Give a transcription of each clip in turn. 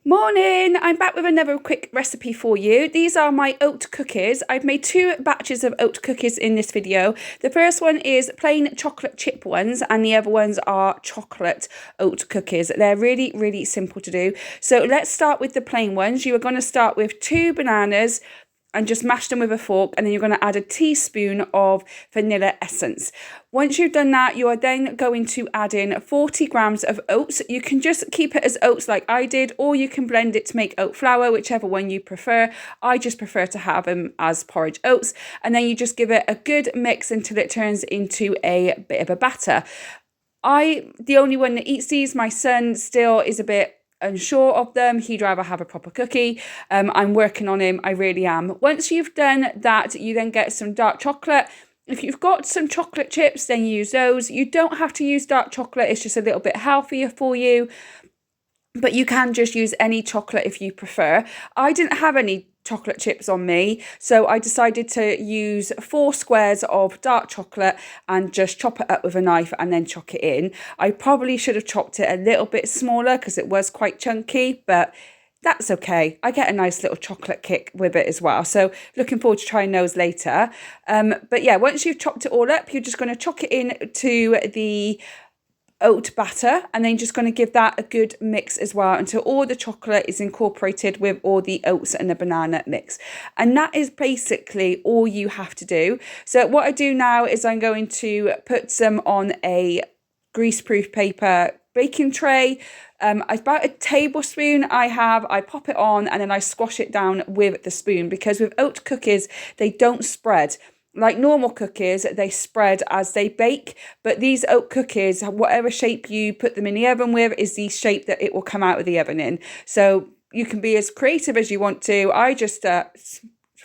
Morning! I'm back with another quick recipe for you. These are my oat cookies. I've made 2 batches of oat cookies in this video. The first one is plain chocolate chip ones and the other ones are chocolate oat cookies. They're really, really simple to do. So let's start with the plain ones. You are going to start with 2 bananas and just mash them with a fork, and then you're going to add a teaspoon of vanilla essence. Once you've done that, you are then going to add in 40 grams of oats. You can just keep it as oats like I did, or you can blend it to make oat flour, whichever one you prefer. I just prefer to have them as porridge oats, and then you just give it a good mix until it turns into a bit of a batter. The only one that eats these. My son still is a bit unsure of them. He'd rather have a proper cookie. I'm working on him. I really am. Once you've done that, you then get some dark chocolate. If you've got some chocolate chips, then use those. You don't have to use dark chocolate. It's just a little bit healthier for you. But you can just use any chocolate if you prefer. I didn't have any chocolate chips on me, so I decided to use 4 squares of dark chocolate and just chop it up with a knife and then chuck it in. I probably should have chopped it a little bit smaller because it was quite chunky, but that's okay. I get a nice little chocolate kick with it as well. So looking forward to trying those later. But yeah, once you've chopped it all up, you're just going to chuck it in to the oat batter, and then just going to give that a good mix as well until all the chocolate is incorporated with all the oats and the banana mix. And that is basically all you have to do. So what I do now is I'm going to put some on a greaseproof paper baking tray. About a tablespoon I pop it on and then I squash it down with the spoon, because with oat cookies they don't spread. Like normal cookies, they spread as they bake, but these oat cookies, whatever shape you put them in the oven with, is the shape that it will come out of the oven in. So you can be as creative as you want to. I just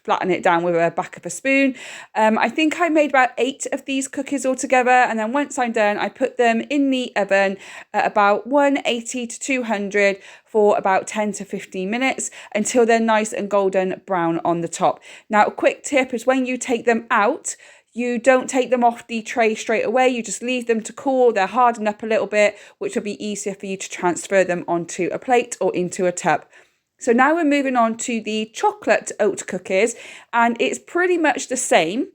flatten it down with the back of a spoon. I think I made about 8 of these cookies altogether, and then once I'm done, I put them in the oven at about 180 to 200 for about 10 to 15 minutes until they're nice and golden brown on the top. Now, a quick tip is when you take them out, you don't take them off the tray straight away. You just leave them to cool. They're hardened up a little bit, which will be easier for you to transfer them onto a plate or into a tub. So now we're moving on to the chocolate oat cookies, and it's pretty much the same.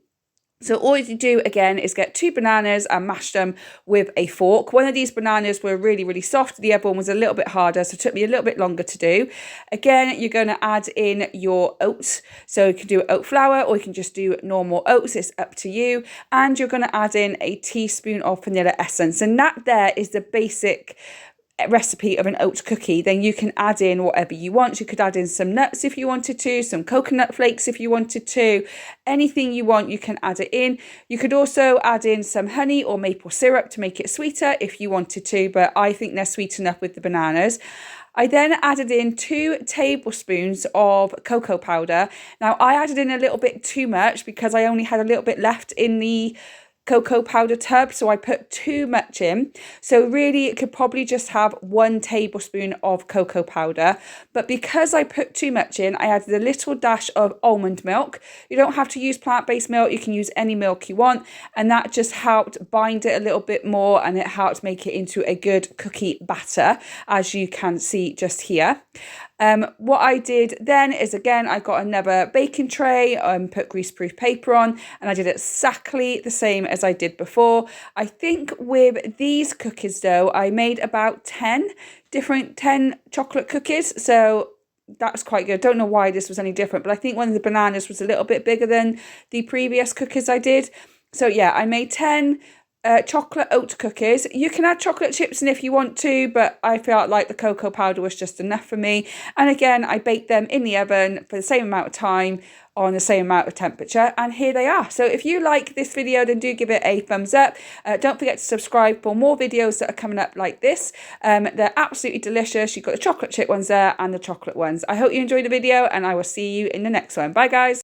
So all you do again is get 2 bananas and mash them with a fork. One of these bananas were really, really soft. The other one was a little bit harder, so it took me a little bit longer to do. Again, you're going to add in your oats. So you can do oat flour or you can just do normal oats. It's up to you. And you're going to add in a teaspoon of vanilla essence. And that there is the basic recipe of an oat cookie. Then you can add in whatever you want. You could add in some nuts if you wanted to, some coconut flakes if you wanted to, anything you want you can add it in. You could also add in some honey or maple syrup to make it sweeter if you wanted to, but I think they're sweet enough with the bananas. I then added in 2 tablespoons of cocoa powder. Now I added in a little bit too much because I only had a little bit left in the cocoa powder tub, so I put too much in. So really it could probably just have 1 tablespoon of cocoa powder, but because I put too much in, I added a little dash of almond milk. You don't have to use plant-based milk, you can use any milk you want, and that just helped bind it a little bit more, and it helped make it into a good cookie batter, as you can see just here. What I did then is, again, I got another baking tray, put greaseproof paper on, and I did exactly the same as I did before. I think with these cookies though, I made about 10 chocolate cookies, so that's quite good. Don't know why this was any different, but I think one of the bananas was a little bit bigger than the previous cookies I did. So yeah, I made 10 chocolate oat cookies. You can add chocolate chips in if you want to, but I felt like the cocoa powder was just enough for me. And again, I baked them in the oven for the same amount of time on the same amount of temperature, and here they are. So if you like this video, then do give it a thumbs up. Don't forget to subscribe for more videos that are coming up like this. They're absolutely delicious. You've got the chocolate chip ones there and the chocolate ones. I hope you enjoyed the video, and I will see you in the next one. Bye guys.